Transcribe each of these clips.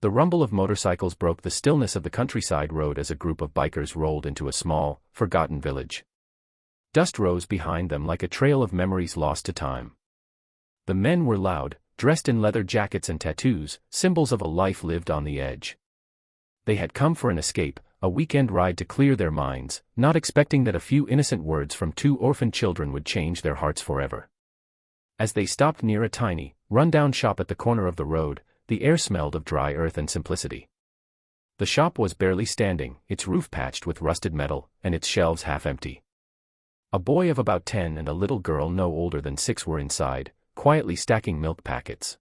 The rumble of motorcycles broke the stillness of the countryside road as a group of bikers rolled into a small, forgotten village. Dust rose behind them like a trail of memories lost to time. The men were loud, dressed in leather jackets and tattoos, symbols of a life lived on the edge. They had come for an escape, a weekend ride to clear their minds, not expecting that a few innocent words from two orphaned children would change their hearts forever. As they stopped near a tiny, run-down shop at the corner of the road, the air smelled of dry earth and simplicity. The shop was barely standing, its roof patched with rusted metal, and its shelves half empty. A boy of about 10 and a little girl no older than 6 were inside, quietly stacking milk packets.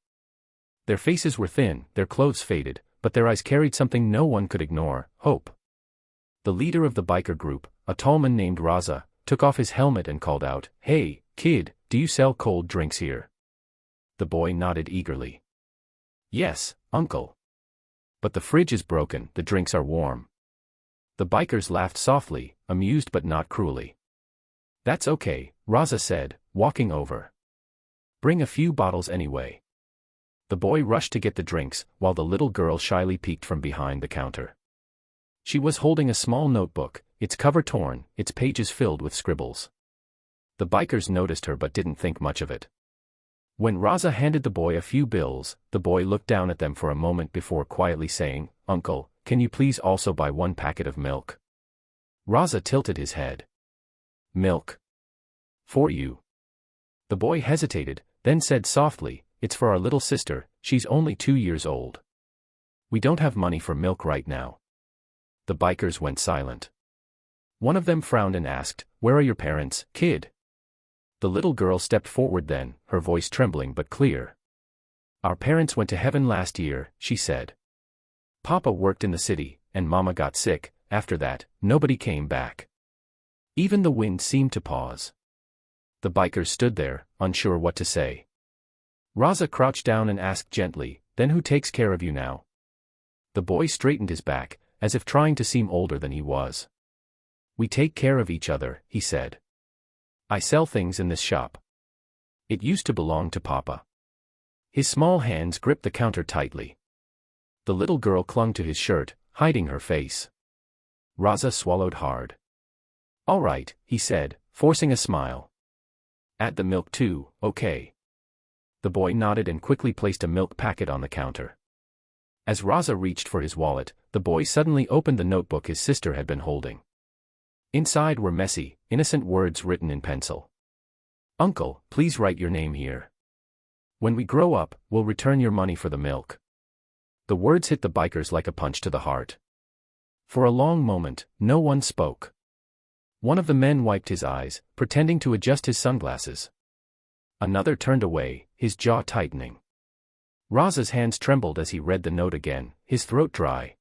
Their faces were thin, their clothes faded, but their eyes carried something no one could ignore: hope. The leader of the biker group, a tall man named Raza, took off his helmet and called out, "Hey, kid, do you sell cold drinks here?" The boy nodded eagerly. "Yes, uncle. But the fridge is broken, the drinks are warm." The bikers laughed softly, amused but not cruelly. "That's okay," Raza said, walking over. "Bring a few bottles anyway." The boy rushed to get the drinks, while the little girl shyly peeked from behind the counter. She was holding a small notebook, its cover torn, its pages filled with scribbles. The bikers noticed her but didn't think much of it. When Raza handed the boy a few bills, the boy looked down at them for a moment before quietly saying, "Uncle, can you please also buy 1 packet of milk?" Raza tilted his head. "Milk? For you?" The boy hesitated, then said softly, "It's for our little sister, she's only 2 years old. We don't have money for milk right now." The bikers went silent. One of them frowned and asked, "Where are your parents, kid?" The little girl stepped forward then, her voice trembling but clear. "Our parents went to heaven last year," she said. "Papa worked in the city, and Mama got sick. After that, nobody came back." Even the wind seemed to pause. The bikers stood there, unsure what to say. Raza crouched down and asked gently, "Then who takes care of you now?" The boy straightened his back, as if trying to seem older than he was. "We take care of each other," he said. "I sell things in this shop. It used to belong to Papa." His small hands gripped the counter tightly. The little girl clung to his shirt, hiding her face. Raza swallowed hard. "All right," he said, forcing a smile. "Add the milk too, okay?" The boy nodded and quickly placed a milk packet on the counter. As Raza reached for his wallet, the boy suddenly opened the notebook his sister had been holding. Inside were messy, innocent words written in pencil. "Uncle, please write your name here. When we grow up, we'll return your money for the milk." The words hit the bikers like a punch to the heart. For a long moment, no one spoke. One of the men wiped his eyes, pretending to adjust his sunglasses. Another turned away, his jaw tightening. Raza's hands trembled as he read the note again, his throat dry.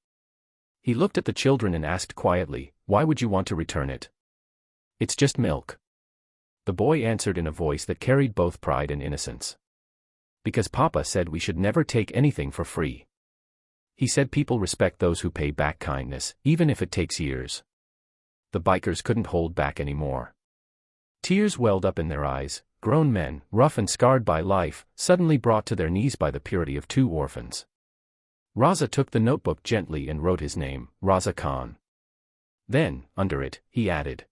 He looked at the children and asked quietly, "Why would you want to return it?" "It's just milk." The boy answered in a voice that carried both pride and innocence. "Because Papa said we should never take anything for free. He said people respect those who pay back kindness, even if it takes years." The bikers couldn't hold back anymore. Tears welled up in their eyes. Grown men, rough and scarred by life, suddenly brought to their knees by the purity of 2 orphans. Raza took the notebook gently and wrote his name, Raza Khan. Then, under it, he added,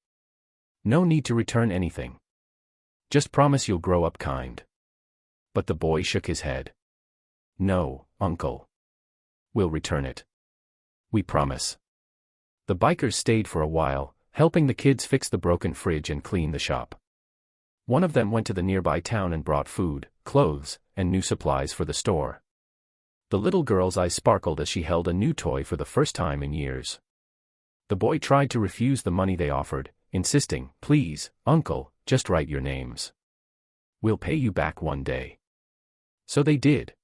"No need to return anything. Just promise you'll grow up kind." But the boy shook his head. "No, uncle. We'll return it. We promise." The bikers stayed for a while, helping the kids fix the broken fridge and clean the shop. One of them went to the nearby town and brought food, clothes, and new supplies for the store. The little girl's eyes sparkled as she held a new toy for the first time in years. The boy tried to refuse the money they offered, insisting, "Please, uncle, just write your names. We'll pay you back one day." So they did.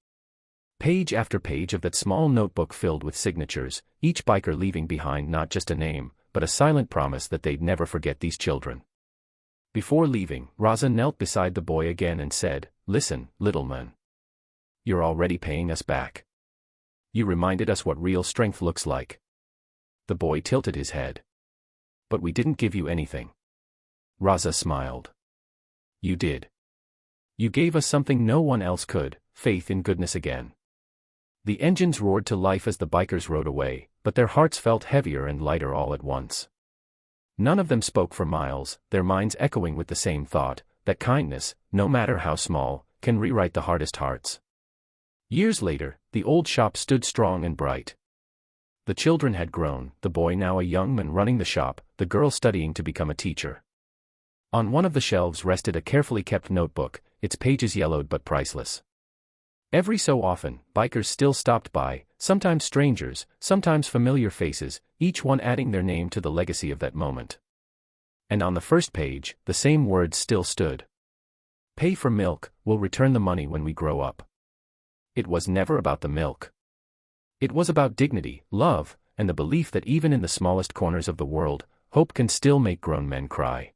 Page after page of that small notebook filled with signatures, each biker leaving behind not just a name, but a silent promise that they'd never forget these children. Before leaving, Raza knelt beside the boy again and said, "Listen, little man. You're already paying us back. You reminded us what real strength looks like." The boy tilted his head. "But we didn't give you anything." Raza smiled. "You did. You gave us something no one else could, faith in goodness again. The engines roared to life as the bikers rode away, but their hearts felt heavier and lighter all at once. None of them spoke for miles, their minds echoing with the same thought, that kindness, no matter how small, can rewrite the hardest hearts. Years later, the old shop stood strong and bright. The children had grown, the boy now a young man running the shop, the girl studying to become a teacher. On one of the shelves rested a carefully kept notebook, its pages yellowed but priceless. Every so often, bikers still stopped by, sometimes strangers, sometimes familiar faces, each one adding their name to the legacy of that moment. And on the first page, the same words still stood. Pay for milk, we'll return the money when we grow up. It was never about the milk. It was about dignity, love, and the belief that even in the smallest corners of the world, hope can still make grown men cry.